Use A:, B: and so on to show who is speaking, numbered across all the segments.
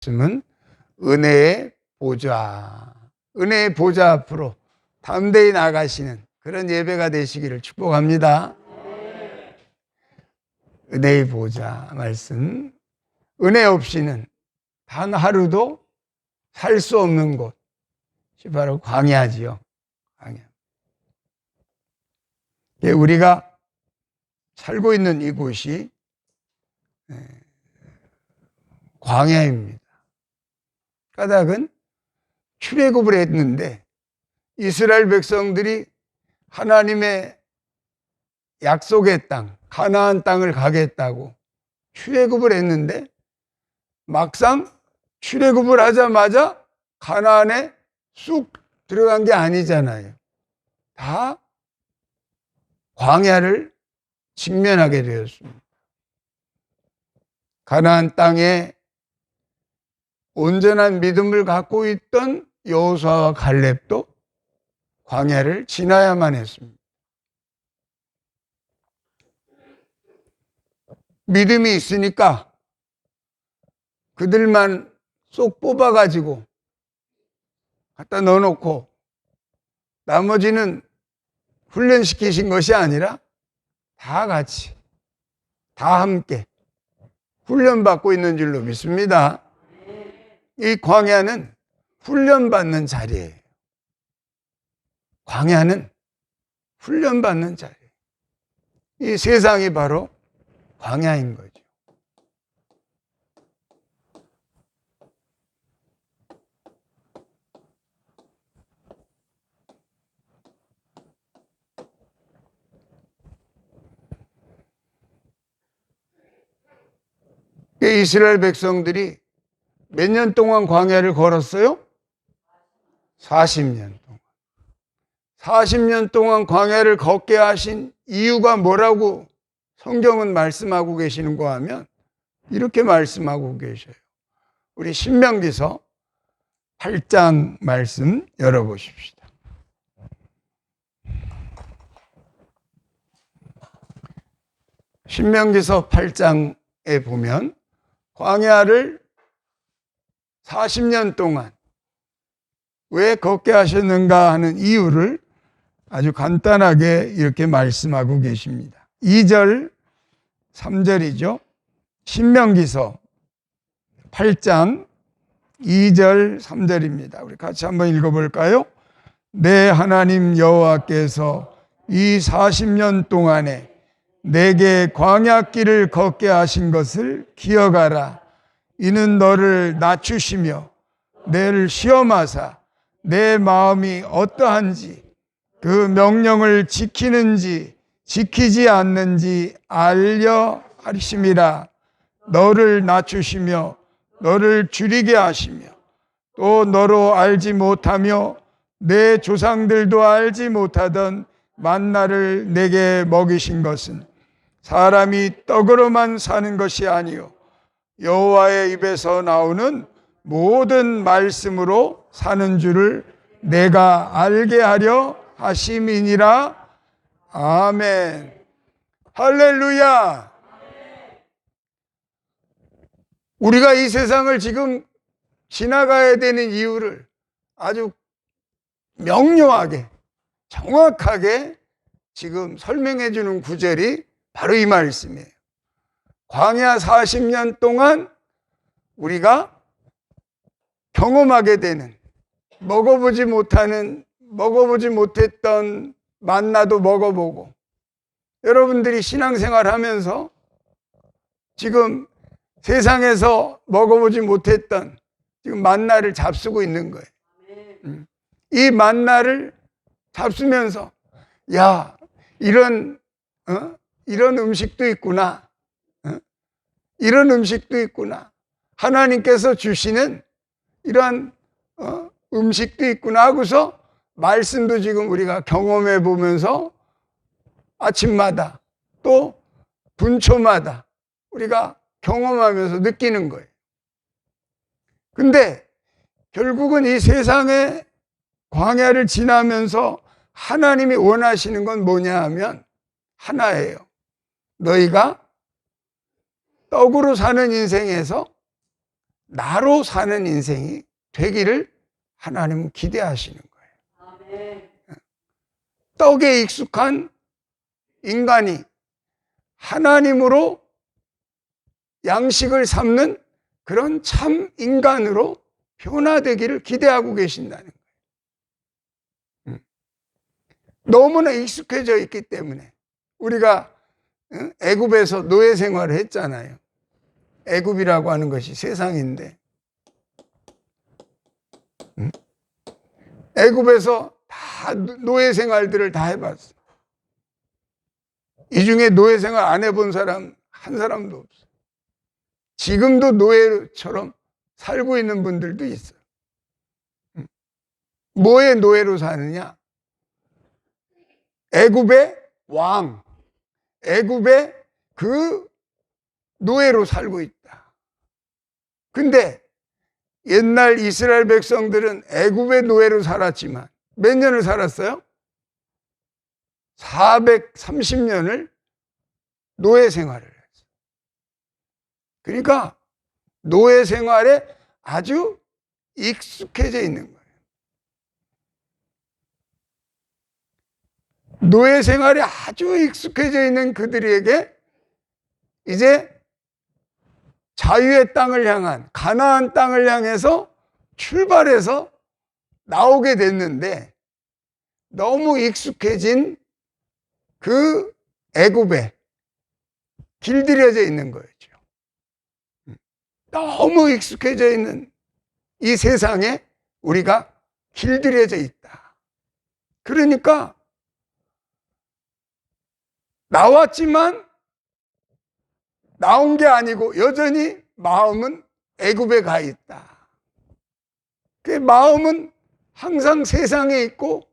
A: 말씀은 은혜의 보좌, 은혜의 보좌 앞으로 담대히 나가시는 그런 예배가 되시기를 축복합니다. 은혜의 보좌 말씀, 은혜 없이는 단 하루도 살 수 없는 곳이 바로 광야지요. 광야. 우리가 살고 있는 이곳이 광야입니다. 까닭은 출애굽을 했는데 이스라엘 백성들이 하나님의 약속의 땅, 가나안 땅을 가겠다고 출애굽을 했는데 막상 출애굽을 하자마자 가나안에 쑥 들어간 게 아니잖아요. 다 광야를 직면하게 되었습니다. 가나안 땅에 온전한 믿음을 갖고 있던 여호수아와 갈렙도 광야를 지나야만 했습니다. 믿음이 있으니까 그들만 쏙 뽑아가지고 갖다 넣어놓고 나머지는 훈련시키신 것이 아니라 다 같이, 다 함께 훈련받고 있는 줄로 믿습니다. 이 광야는 훈련받는 자리예요. 광야는 훈련받는 자리예요. 이 세상이 바로 광야인 거죠. 이스라엘 백성들이 몇 년 동안 광야를 걸었어요? 40년 동안. 40년 동안 광야를 걷게 하신 이유가 뭐라고 성경은 말씀하고 계시는가 하면 이렇게 말씀하고 계셔요. 우리 신명기서 8장 말씀 열어보십시다. 신명기서 8장에 보면 광야를 40년 동안 왜 걷게 하셨는가 하는 이유를 아주 간단하게 이렇게 말씀하고 계십니다. 2절, 3절이죠. 신명기서 8장 2절, 3절입니다. 우리 같이 한번 읽어볼까요? 내 하나님 여호와께서 이 40년 동안에 내게 광야길을 걷게 하신 것을 기억하라. 이는 너를 낮추시며 너를 시험하사 내 마음이 어떠한지 그 명령을 지키는지 지키지 않는지 알려 하심이라. 너를 낮추시며 너를 줄이게 하시며 또 너로 알지 못하며 내 조상들도 알지 못하던 만나를 내게 먹이신 것은 사람이 떡으로만 사는 것이 아니요 여호와의 입에서 나오는 모든 말씀으로 사는 줄을 내가 알게 하려 하심이니라. 아멘. 할렐루야. 우리가 이 세상을 지금 지나가야 되는 이유를 아주 명료하게 정확하게 지금 설명해 주는 구절이 바로 이 말씀이에요. 광야 40년 동안 우리가 경험하게 되는 먹어보지 못했던 만나도 먹어보고 여러분들이 신앙생활 하면서 지금 세상에서 먹어보지 못했던 지금 만나를 잡수고 있는 거예요. 이 만나를 잡수면서 야 이런 음식도 있구나. 이런 음식도 있구나. 하나님께서 주시는 이런 음식도 있구나 하고서 말씀도 지금 우리가 경험해 보면서 아침마다 또 분초마다 우리가 경험하면서 느끼는 거예요. 근데 결국은 이 세상의 광야를 지나면서 하나님이 원하시는 건 뭐냐 하면 하나예요. 너희가 떡으로 사는 인생에서 나로 사는 인생이 되기를 하나님은 기대하시는 거예요. 떡에 익숙한 인간이 하나님으로 양식을 삼는 그런 참 인간으로 변화되기를 기대하고 계신다는 거예요. 너무나 익숙해져 있기 때문에 우리가 애굽에서 노예 생활을 했잖아요. 애굽이라고 하는 것이 세상인데 애굽에서 다 노예 생활들을 다 해봤어. 이 중에 노예 생활 안 해본 사람 한 사람도 없어. 지금도 노예처럼 살고 있는 분들도 있어요. 뭐의 노예로 사느냐? 애굽의 왕, 애굽의 그 노예로 살고 있다. 근데 옛날 이스라엘 백성들은 애굽의 노예로 살았지만 몇 년을 살았어요? 430년을 노예 생활을 했어요. 그러니까 노예 생활에 아주 익숙해져 있는 거예요. 노예 생활에 아주 익숙해져 있는 그들에게 이제 자유의 땅을 향한 가나안 땅을 향해서 출발해서 나오게 됐는데 너무 익숙해진 그 애굽에 길들여져 있는 거죠. 너무 익숙해져 있는 이 세상에 우리가 길들여져 있다. 그러니까 나왔지만 나온 게 아니고 여전히 마음은 애굽에 가 있다. 그 마음은 항상 세상에 있고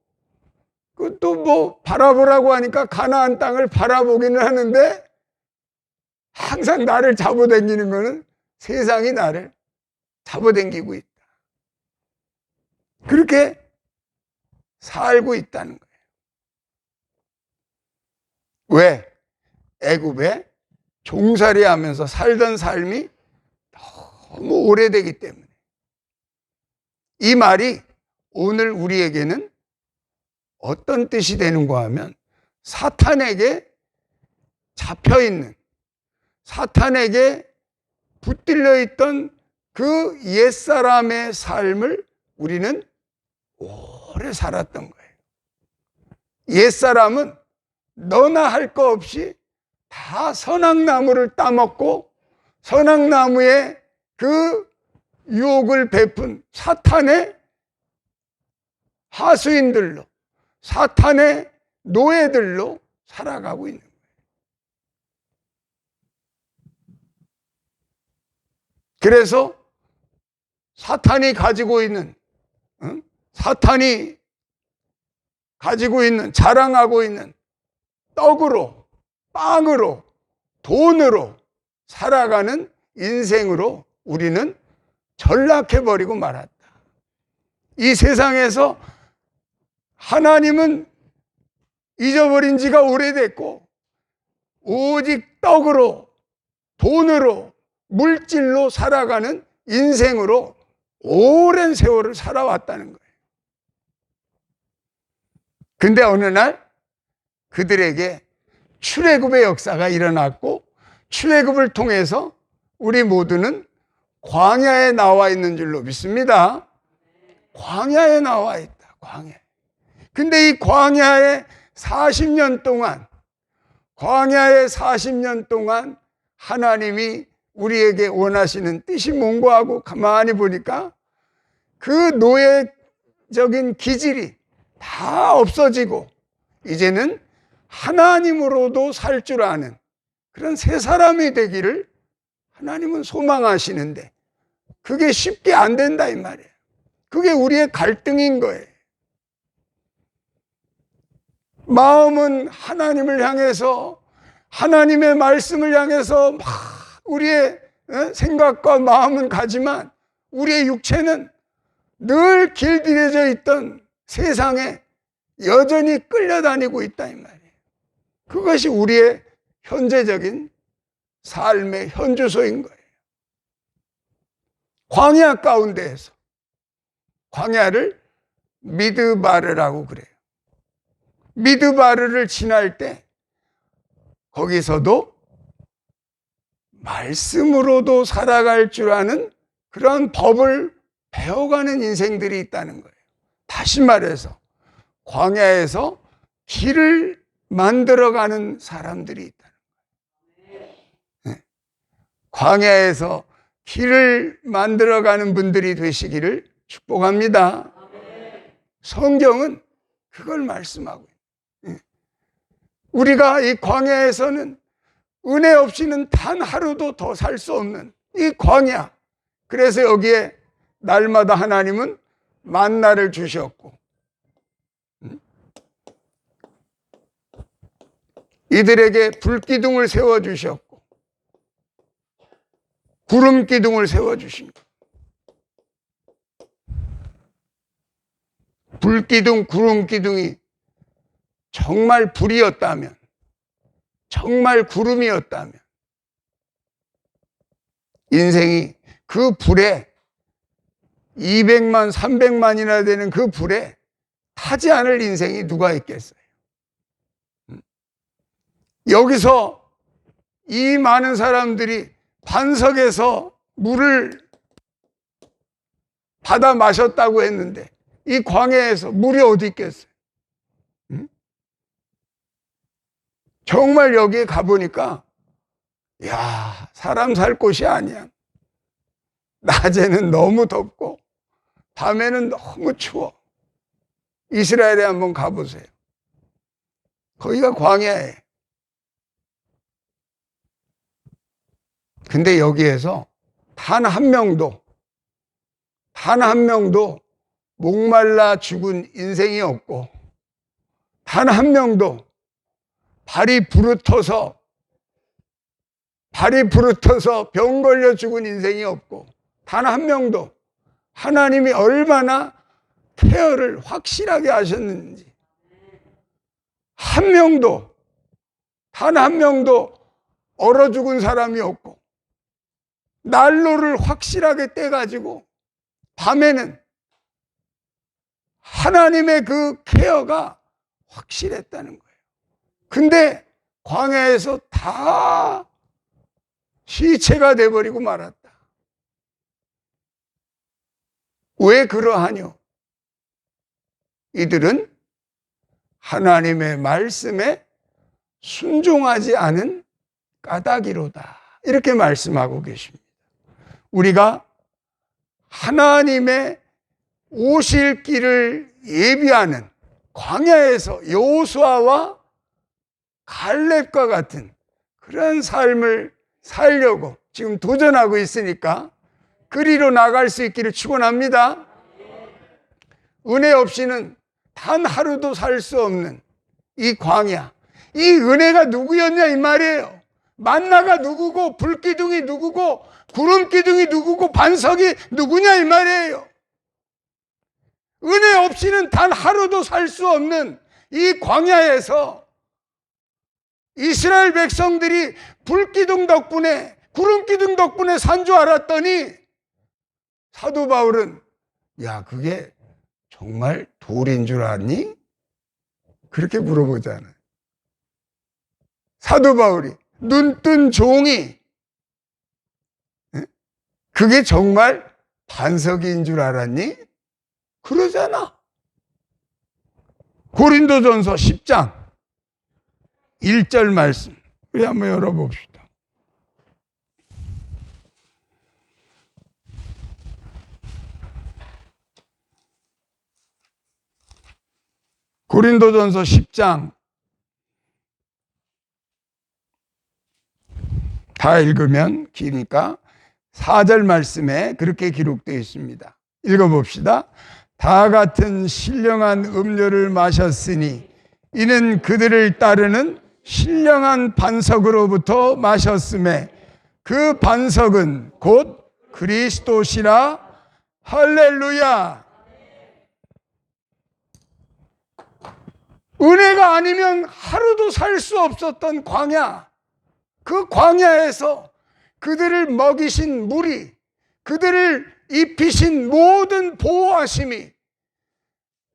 A: 또 뭐 바라보라고 하니까 가나안 땅을 바라보기는 하는데 항상 나를 잡아당기는 거는 세상이 나를 잡아당기고 있다. 그렇게 살고 있다는 거예요. 왜? 애굽에 종살이 하면서 살던 삶이 너무 오래되기 때문에. 이 말이 오늘 우리에게는 어떤 뜻이 되는가 하면 사탄에게 잡혀있는, 사탄에게 붙들려 있던 그 옛사람의 삶을 우리는 오래 살았던 거예요. 옛사람은 너나 할 거 없이 다 선악나무를 따먹고 선악나무의 그 유혹을 베푼 사탄의 하수인들로, 사탄의 노예들로 살아가고 있는 거예요. 그래서 사탄이 가지고 있는, 사탄이 가지고 있는, 자랑하고 있는 떡으로, 빵으로, 돈으로 살아가는 인생으로 우리는 전락해버리고 말았다. 이 세상에서 하나님은 잊어버린 지가 오래됐고 오직 떡으로, 돈으로, 물질로 살아가는 인생으로 오랜 세월을 살아왔다는 거예요. 근데 어느 날 그들에게 출애굽의 역사가 일어났고 출애굽을 통해서 우리 모두는 광야에 나와 있는 줄로 믿습니다. 광야에 나와 있다. 광야. 근데 이 광야에 40년 동안, 광야에 40년 동안 하나님이 우리에게 원하시는 뜻이 뭔가 하고 가만히 보니까 그 노예적인 기질이 다 없어지고 이제는 하나님으로도 살 줄 아는 그런 새 사람이 되기를 하나님은 소망하시는데 그게 쉽게 안 된다 이 말이에요. 그게 우리의 갈등인 거예요. 마음은 하나님을 향해서 하나님의 말씀을 향해서 막 우리의 생각과 마음은 가지만 우리의 육체는 늘 길들여져 있던 세상에 여전히 끌려다니고 있다 이 말이에요. 그것이 우리의 현재적인 삶의 현주소인 거예요. 광야 가운데에서, 광야를 미드바르라고 그래요. 미드바르를 지날 때 거기서도 말씀으로도 살아갈 줄 아는 그런 법을 배워가는 인생들이 있다는 거예요. 다시 말해서 광야에서 길을 만들어가는 사람들이 있다는 거예요. 네. 광야에서 길을 만들어가는 분들이 되시기를 축복합니다. 성경은 그걸 말씀하고 있어요. 우리가 이 광야에서는 은혜 없이는 단 하루도 더 살 수 없는 이 광야. 그래서 여기에 날마다 하나님은 만나를 주셨고, 이들에게 불기둥을 세워주셨고, 구름기둥을 세워주신 것. 불기둥, 구름기둥이 정말 불이었다면, 정말 구름이었다면, 인생이 그 불에 200만, 300만이나 되는 그 불에 타지 않을 인생이 누가 있겠어요? 여기서 이 많은 사람들이 반석에서 물을 받아 마셨다고 했는데 이 광야에서 물이 어디 있겠어요? 정말 여기에 가보니까 야, 사람 살 곳이 아니야. 낮에는 너무 덥고 밤에는 너무 추워. 이스라엘에 한번 가보세요. 거기가 광야예요. 근데 여기에서 단 한 명도 목말라 죽은 인생이 없고, 단 한 명도 발이 부르터서 병 걸려 죽은 인생이 없고, 단 한 명도 하나님이 얼마나 케어를 확실하게 하셨는지, 단 한 명도 얼어 죽은 사람이 없고, 난로를 확실하게 떼가지고 밤에는 하나님의 그 케어가 확실했다는 거예요. 근데 광야에서 다 시체가 돼버리고 말았다. 왜 그러하뇨? 이들은 하나님의 말씀에 순종하지 않은 까닭이로다. 이렇게 말씀하고 계십니다. 우리가 하나님의 오실 길을 예비하는 광야에서 여호수아와 갈렙과 같은 그런 삶을 살려고 지금 도전하고 있으니까 그리로 나갈 수 있기를 축원합니다. 은혜 없이는 단 하루도 살 수 없는 이 광야, 이 은혜가 누구였냐 이 말이에요. 만나가 누구고 불기둥이 누구고 구름기둥이 누구고 반석이 누구냐 이 말이에요. 은혜 없이는 단 하루도 살 수 없는 이 광야에서 이스라엘 백성들이 불기둥 덕분에, 구름기둥 덕분에 산 줄 알았더니 사도 바울은 야, 그게 정말 돌인 줄 아니? 그렇게 물어보잖아요. 사도 바울이 눈뜬 종이 그게 정말 반석인 줄 알았니? 그러잖아. 고린도전서 10장 1절 말씀 우리 한번 열어봅시다. 고린도전서 10장 다 읽으면 기니까 4절 말씀에 그렇게 기록되어 있습니다. 읽어봅시다. 다 같은 신령한 음료를 마셨으니 이는 그들을 따르는 신령한 반석으로부터 마셨음에 그 반석은 곧 그리스도시라. 할렐루야. 은혜가 아니면 하루도 살 수 없었던 광야, 그 광야에서 그들을 먹이신 물이, 그들을 입히신 모든 보호하심이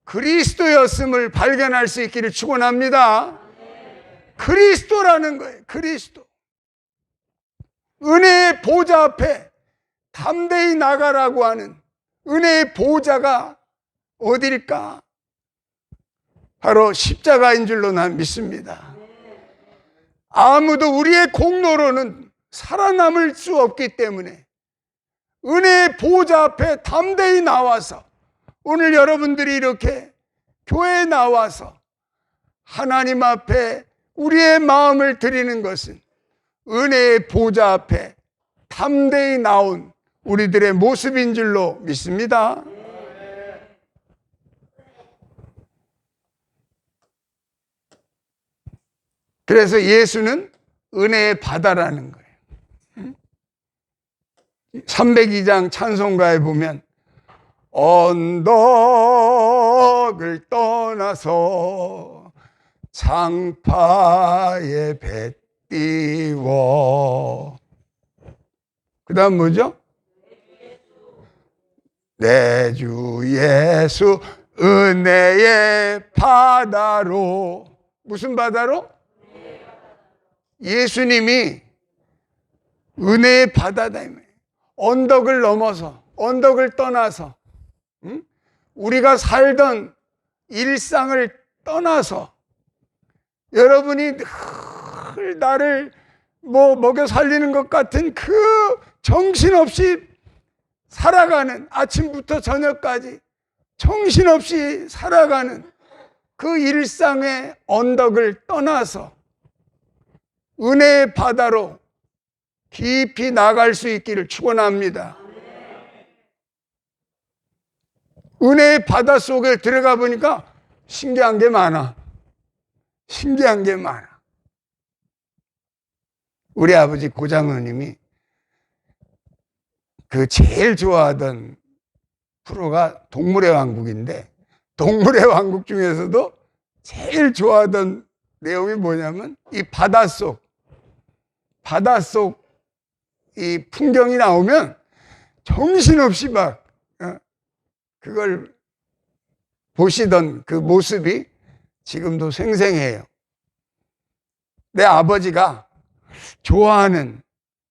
A: 그리스도였음을 발견할 수 있기를 축원합니다. 그리스도라는 거예요. 그리스도. 은혜의 보좌 앞에 담대히 나가라고 하는 은혜의 보좌가 어딜까? 바로 십자가인 줄로 난 믿습니다. 아무도 우리의 공로로는 살아남을 수 없기 때문에 은혜의 보좌 앞에 담대히 나와서, 오늘 여러분들이 이렇게 교회에 나와서 하나님 앞에 우리의 마음을 드리는 것은 은혜의 보좌 앞에 담대히 나온 우리들의 모습인 줄로 믿습니다. 그래서 예수는 은혜의 바다라는 거예요. 302장 찬송가에 보면 언덕을 떠나서 장파에 배 띄워, 그 다음 뭐죠? 내 주 예수 은혜의 바다로. 무슨 바다로? 예수님이 은혜의 바다다. 언덕을 넘어서, 언덕을 떠나서, 우리가 살던 일상을 떠나서, 여러분이 늘 나를 먹여 살리는 것 같은 그 정신없이 살아가는, 아침부터 저녁까지 정신없이 살아가는 그 일상의 언덕을 떠나서 은혜의 바다로 깊이 나갈 수 있기를 축원합니다. 은혜의 바다 속에 들어가 보니까 신기한 게 많아. 신기한 게 많아. 우리 아버지 고장로님이 그 제일 좋아하던 프로가 동물의 왕국인데, 동물의 왕국 중에서도 제일 좋아하던 내용이 뭐냐면 이 바닷속 이 풍경이 나오면 정신없이 막 그걸 보시던 그 모습이 지금도 생생해요. 내 아버지가 좋아하는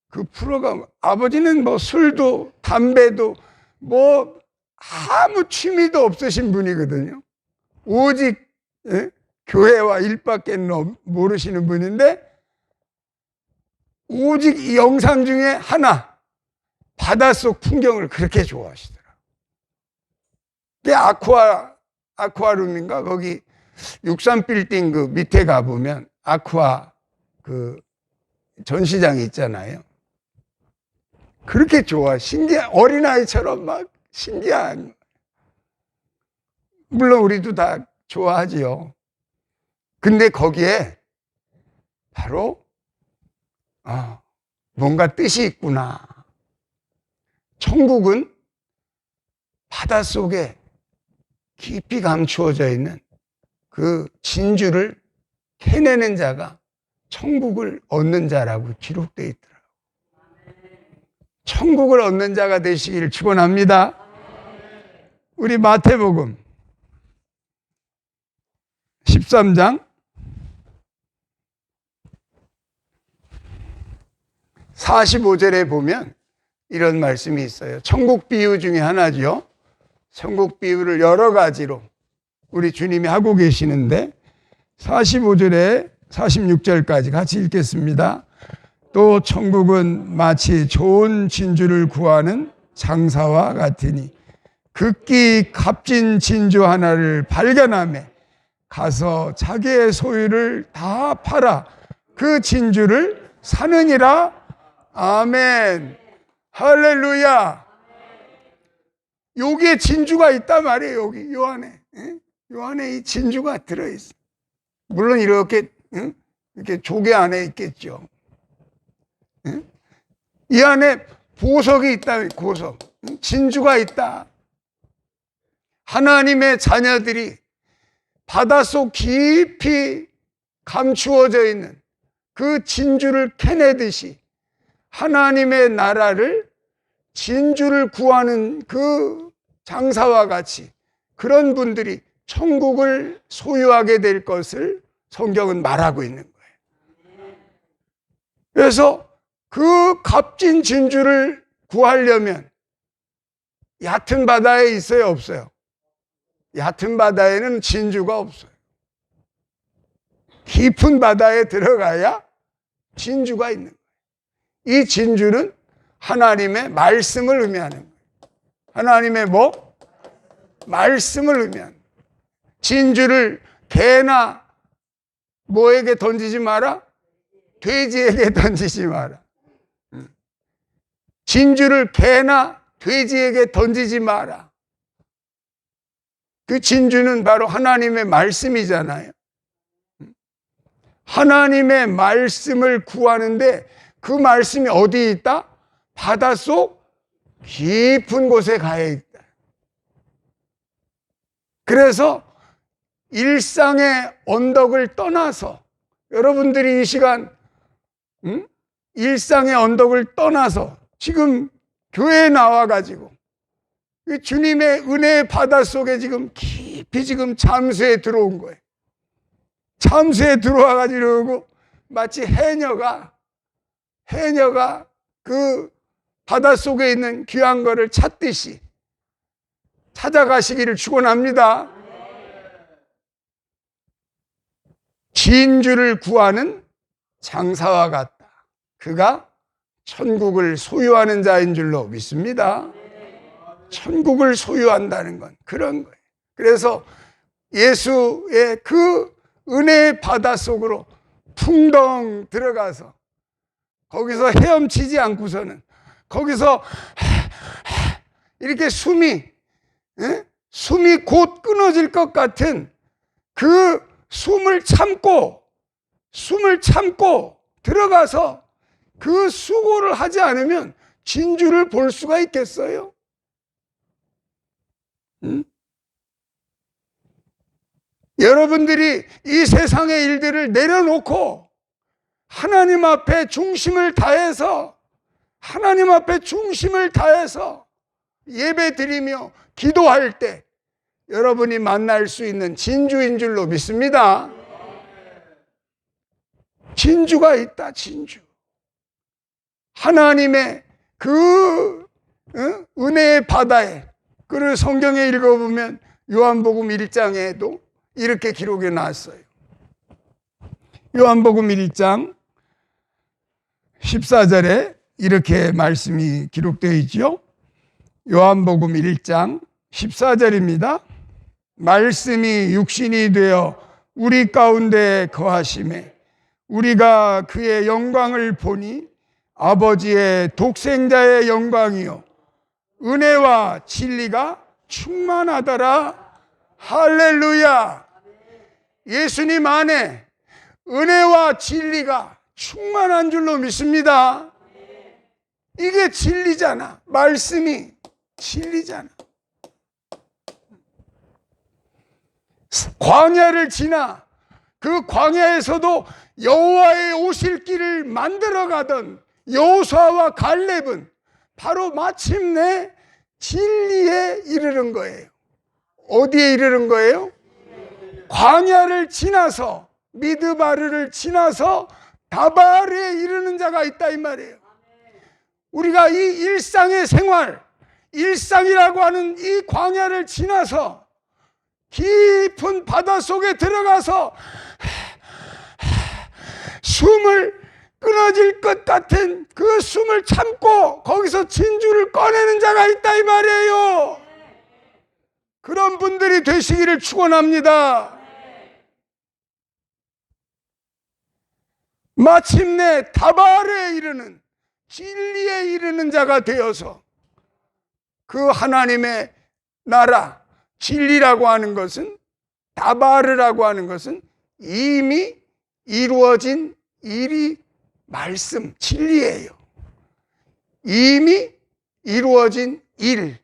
A: 그 프로가, 아버지는 뭐 술도 담배도 뭐 아무 취미도 없으신 분이거든요. 오직 교회와 일밖에 모르시는 분인데, 오직 이 영상 중에 하나, 바닷속 풍경을 그렇게 좋아하시더라고요. 아쿠아룸인가? 거기 63빌딩 그 밑에 가보면 아쿠아 그 전시장이 있잖아요. 그렇게 좋아. 신기한, 어린아이처럼 막 신기한. 물론 우리도 다 좋아하지요. 근데 거기에 바로 뭔가 뜻이 있구나. 천국은 바닷속에 깊이 감추어져 있는 그 진주를 캐내는 자가 천국을 얻는 자라고 기록되어 있더라고요. 천국을 얻는 자가 되시기를 축원합니다. 우리 마태복음 13장 45절에 보면 이런 말씀이 있어요. 천국 비유 중에 하나죠. 천국 비유를 여러 가지로 우리 주님이 하고 계시는데, 45절에 46절까지 같이 읽겠습니다. 또 천국은 마치 좋은 진주를 구하는 장사와 같으니 극기 값진 진주 하나를 발견하며 가서 자기의 소유를 다 팔아 그 진주를 사느니라. 아멘. 할렐루야. 여기에 진주가 있단 말이에요. 여기 요 안에, 요 안에 이 진주가 들어있어. 물론 이렇게 조개 안에 있겠죠. 이 안에 보석이 있다. 보석, 진주가 있다. 하나님의 자녀들이 바닷속 깊이 감추어져 있는 그 진주를 캐내듯이 하나님의 나라를 진주를 구하는 그 장사와 같이 그런 분들이 천국을 소유하게 될 것을 성경은 말하고 있는 거예요. 그래서 그 값진 진주를 구하려면 얕은 바다에 있어요, 없어요? 얕은 바다에는 진주가 없어요. 깊은 바다에 들어가야 진주가 있는 거예요. 이 진주는 하나님의 말씀을 의미하는 거예요. 하나님의 뭐? 말씀을 의미하는 거예요. 진주를 개나 뭐에게 던지지 마라? 돼지에게 던지지 마라. 진주를 개나 돼지에게 던지지 마라. 그 진주는 바로 하나님의 말씀이잖아요. 하나님의 말씀을 구하는데 그 말씀이 어디에 있다? 바닷속 깊은 곳에 가야 있다. 그래서 일상의 언덕을 떠나서 여러분들이 이 시간 일상의 언덕을 떠나서 지금 교회에 나와가지고 주님의 은혜의 바닷속에 지금 깊이 지금 잠수에 들어온 거예요. 잠수에 들어와가지고 마치 해녀가 그 바닷속에 있는 귀한 거를 찾듯이 찾아가시기를 축원합니다. 진주를 구하는 장사와 같다. 그가 천국을 소유하는 자인 줄로 믿습니다. 천국을 소유한다는 건 그런 거예요. 그래서 예수의 그 은혜의 바다 속으로 풍덩 들어가서 거기서 헤엄치지 않고서는 거기서 이렇게 숨이 곧 끊어질 것 같은 그 숨을 참고 들어가서 그 수고를 하지 않으면 진주를 볼 수가 있겠어요? 여러분들이 이 세상의 일들을 내려놓고 하나님 앞에 중심을 다해서 예배 드리며 기도할 때 여러분이 만날 수 있는 진주인 줄로 믿습니다. 진주가 있다, 진주. 하나님의 그 은혜의 바다에, 그를 성경에 읽어보면 요한복음 1장에도 이렇게 기록해 놨어요. 요한복음 1장 14절에 이렇게 말씀이 기록되어 있죠. 요한복음 1장 14절입니다. 말씀이 육신이 되어 우리 가운데 거하심에 우리가 그의 영광을 보니 아버지의 독생자의 영광이요 은혜와 진리가 충만하더라. 할렐루야. 예수님 안에 은혜와 진리가 충만한 줄로 믿습니다. 이게 진리잖아. 말씀이 진리잖아. 광야를 지나 그 광야에서도 여호와의 오실 길을 만들어가던 여호수아와 갈렙은 바로 마침내 진리에 이르는 거예요. 어디에 이르는 거예요? 광야를 지나서 미드바르를 지나서 다발에 이르는 자가 있다 이 말이에요. 우리가 이 일상의 생활, 일상이라고 하는 이 광야를 지나서 깊은 바닷속에 들어가서 숨을 끊어질 것 같은 그 숨을 참고 거기서 진주를 꺼내는 자가 있다 이 말이에요. 그런 분들이 되시기를 축원합니다. 마침내 다발에 이르는 진리에 이르는 자가 되어서 그 하나님의 나라 진리라고 하는 것은 다바르라고 하는 것은 이미 이루어진 일이 말씀 진리예요. 이미 이루어진 일,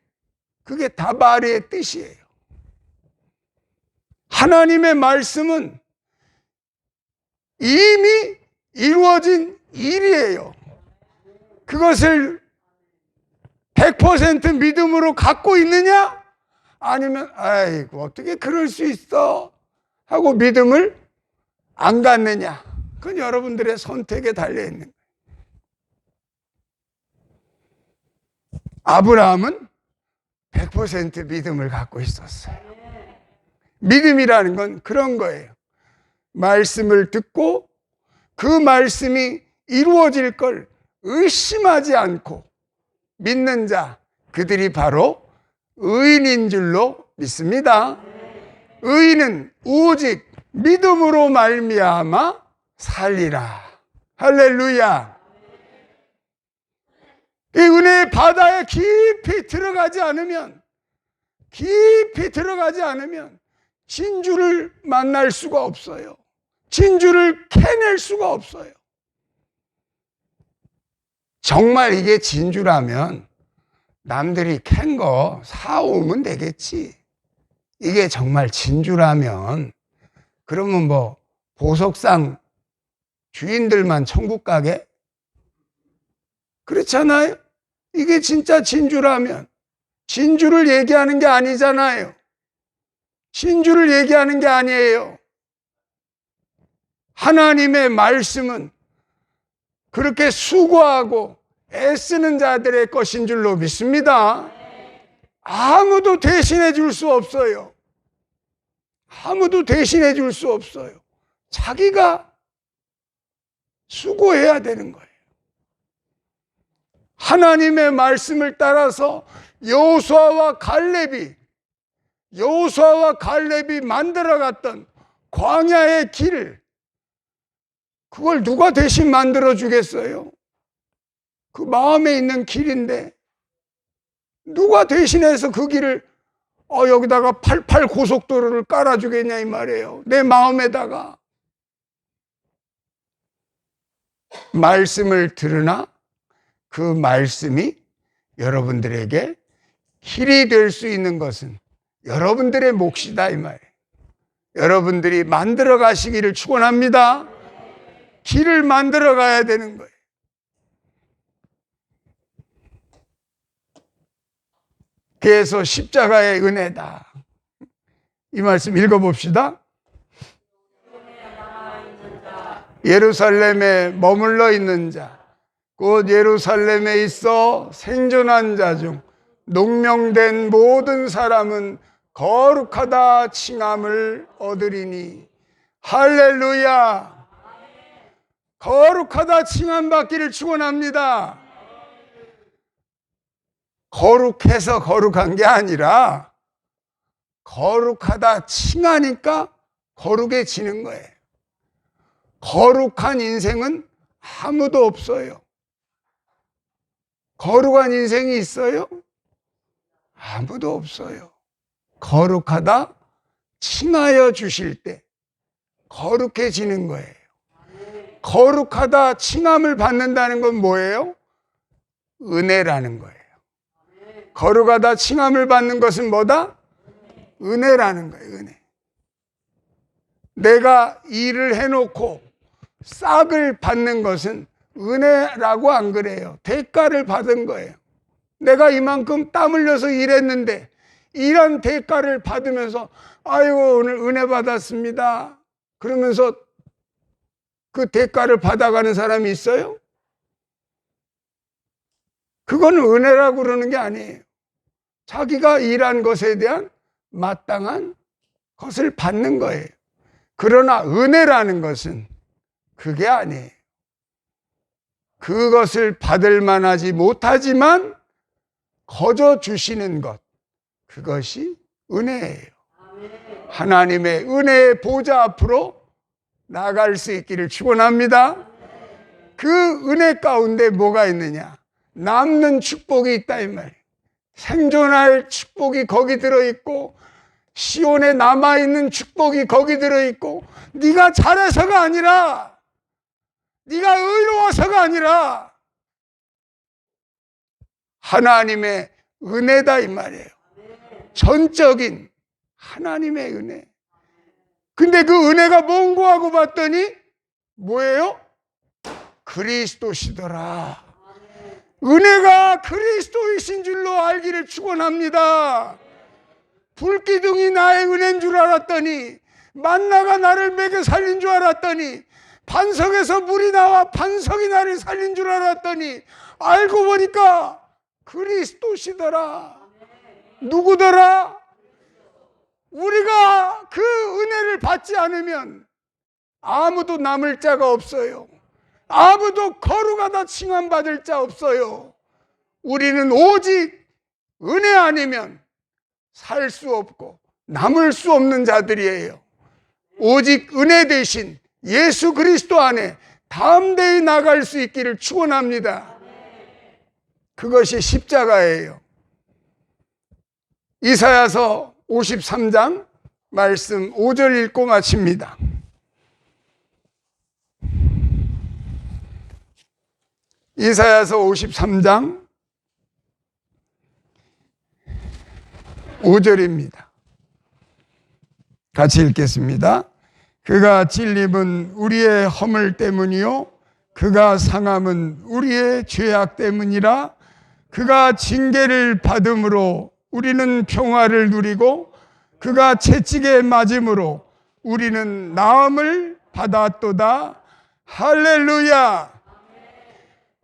A: 그게 다바르의 뜻이에요. 하나님의 말씀은 이미 이루어진 일이에요. 그것을 100% 믿음으로 갖고 있느냐? 아니면 아이고 어떻게 그럴 수 있어? 하고 믿음을 안 갖느냐? 그건 여러분들의 선택에 달려있는 거예요. 아브라함은 100% 믿음을 갖고 있었어요. 믿음이라는 건 그런 거예요. 말씀을 듣고 그 말씀이 이루어질 걸 의심하지 않고 믿는 자, 그들이 바로 의인인 줄로 믿습니다. 의인은 오직 믿음으로 말미암아 살리라. 할렐루야. 이 은혜의 바다에 깊이 들어가지 않으면 진주를 만날 수가 없어요. 진주를 캐낼 수가 없어요. 정말 이게 진주라면 남들이 캔 거 사오면 되겠지. 이게 정말 진주라면 그러면 뭐 보석상 주인들만 천국 가게? 그렇잖아요. 이게 진짜 진주라면 진주를 얘기하는 게 아니잖아요. 진주를 얘기하는 게 아니에요. 하나님의 말씀은 그렇게 수고하고 애쓰는 자들의 것인 줄로 믿습니다. 아무도 대신해 줄 수 없어요. 아무도 대신해 줄 수 없어요. 자기가 수고해야 되는 거예요. 하나님의 말씀을 따라서 여호수아와 갈렙이 만들어갔던 광야의 길, 그걸 누가 대신 만들어 주겠어요? 그 마음에 있는 길인데 누가 대신해서 그 길을 여기다가 88 고속도로를 깔아주겠냐 이 말이에요. 내 마음에다가. 말씀을 들으나 그 말씀이 여러분들에게 길이 될 수 있는 것은 여러분들의 몫이다 이 말이에요. 여러분들이 만들어 가시기를 축원합니다. 길을 만들어 가야 되는 거예요. 그래서 십자가의 은혜다. 이 말씀 읽어봅시다. 예루살렘에 머물러 있는 자, 곧 예루살렘에 있어 생존한 자 중 농명된 모든 사람은 거룩하다 칭함을 얻으리니. 할렐루야. 거룩하다 칭함 받기를 축원합니다. 거룩해서 거룩한 게 아니라 거룩하다 칭하니까 거룩해지는 거예요. 거룩한 인생은 아무도 없어요. 거룩한 인생이 있어요? 아무도 없어요. 거룩하다 칭하여 주실 때 거룩해지는 거예요. 거룩하다 칭함을 받는다는 건 뭐예요? 은혜라는 거예요. 거룩하다 칭함을 받는 것은 뭐다? 은혜라는 거예요. 은혜. 내가 일을 해놓고 싹을 받는 것은 은혜라고 안 그래요. 대가를 받은 거예요. 내가 이만큼 땀 흘려서 일했는데 일한 대가를 받으면서 아이고 오늘 은혜 받았습니다. 그러면서 그 대가를 받아가는 사람이 있어요? 그건 은혜라고 그러는 게 아니에요. 자기가 일한 것에 대한 마땅한 것을 받는 거예요. 그러나 은혜라는 것은 그게 아니에요. 그것을 받을 만하지 못하지만 거저 주시는 것, 그것이 은혜예요. 하나님의 은혜의 보좌 앞으로 나갈 수 있기를 축원합니다. 그 은혜 가운데 뭐가 있느냐? 남는 축복이 있다 이 말이에요. 생존할 축복이 거기 들어있고 시온에 남아있는 축복이 거기 들어있고, 네가 잘해서가 아니라, 네가 의로워서가 아니라 하나님의 은혜다 이 말이에요. 전적인 하나님의 은혜. 근데 그 은혜가 뭔고 하고 봤더니 뭐예요? 그리스도시더라. 은혜가 그리스도이신 줄로 알기를 축원합니다. 불기둥이 나의 은혜인 줄 알았더니, 만나가 나를 먹여 살린 줄 알았더니, 반석에서 물이 나와 반석이 나를 살린 줄 알았더니, 알고 보니까 그리스도시더라. 누구더라? 우리가 그 은혜를 받지 않으면 아무도 남을 자가 없어요. 아무도 거룩하다 칭함받을 자 없어요. 우리는 오직 은혜 아니면 살 수 없고 남을 수 없는 자들이에요. 오직 은혜 대신 예수 그리스도 안에 담대히 나갈 수 있기를 축원합니다. 그것이 십자가예요. 이사야서 53장 말씀 5절 읽고 마칩니다. 이사야서 53장 5절입니다. 같이 읽겠습니다. 그가 찔림은 우리의 허물 때문이요 그가 상함은 우리의 죄악 때문이라. 그가 징계를 받음으로 우리는 평화를 누리고 그가 채찍에 맞음으로 우리는 나음을 받았도다. 할렐루야.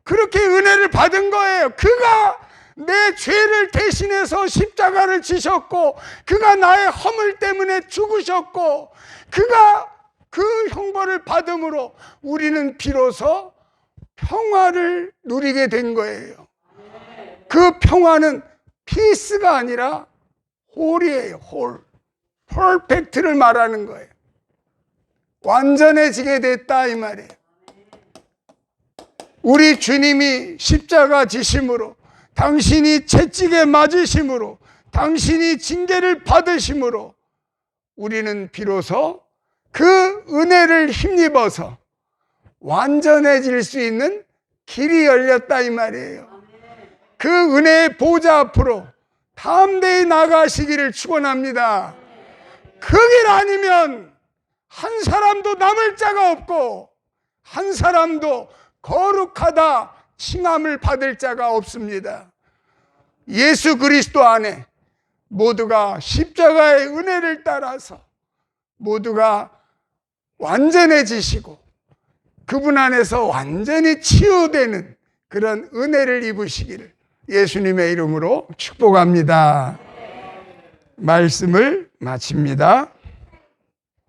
A: 그렇게 은혜를 받은 거예요. 그가 내 죄를 대신해서 십자가를 지셨고, 그가 나의 허물 때문에 죽으셨고, 그가 그 형벌을 받음으로 우리는 비로소 평화를 누리게 된 거예요. 그 평화는 피스가 아니라 홀이에요. 홀. 퍼펙트를 말하는 거예요. 완전해지게 됐다 이 말이에요. 우리 주님이 십자가 지심으로, 당신이 채찍에 맞으심으로, 당신이 징계를 받으심으로 우리는 비로소 그 은혜를 힘입어서 완전해질 수 있는 길이 열렸다 이 말이에요. 그 은혜의 보좌 앞으로 담대히 나가시기를 축원합니다. 그 길 아니면 한 사람도 남을 자가 없고 한 사람도 거룩하다 칭함을 받을 자가 없습니다. 예수 그리스도 안에 모두가 십자가의 은혜를 따라서 모두가 완전해지시고 그분 안에서 완전히 치유되는 그런 은혜를 입으시기를 예수님의 이름으로 축복합니다. 말씀을 마칩니다.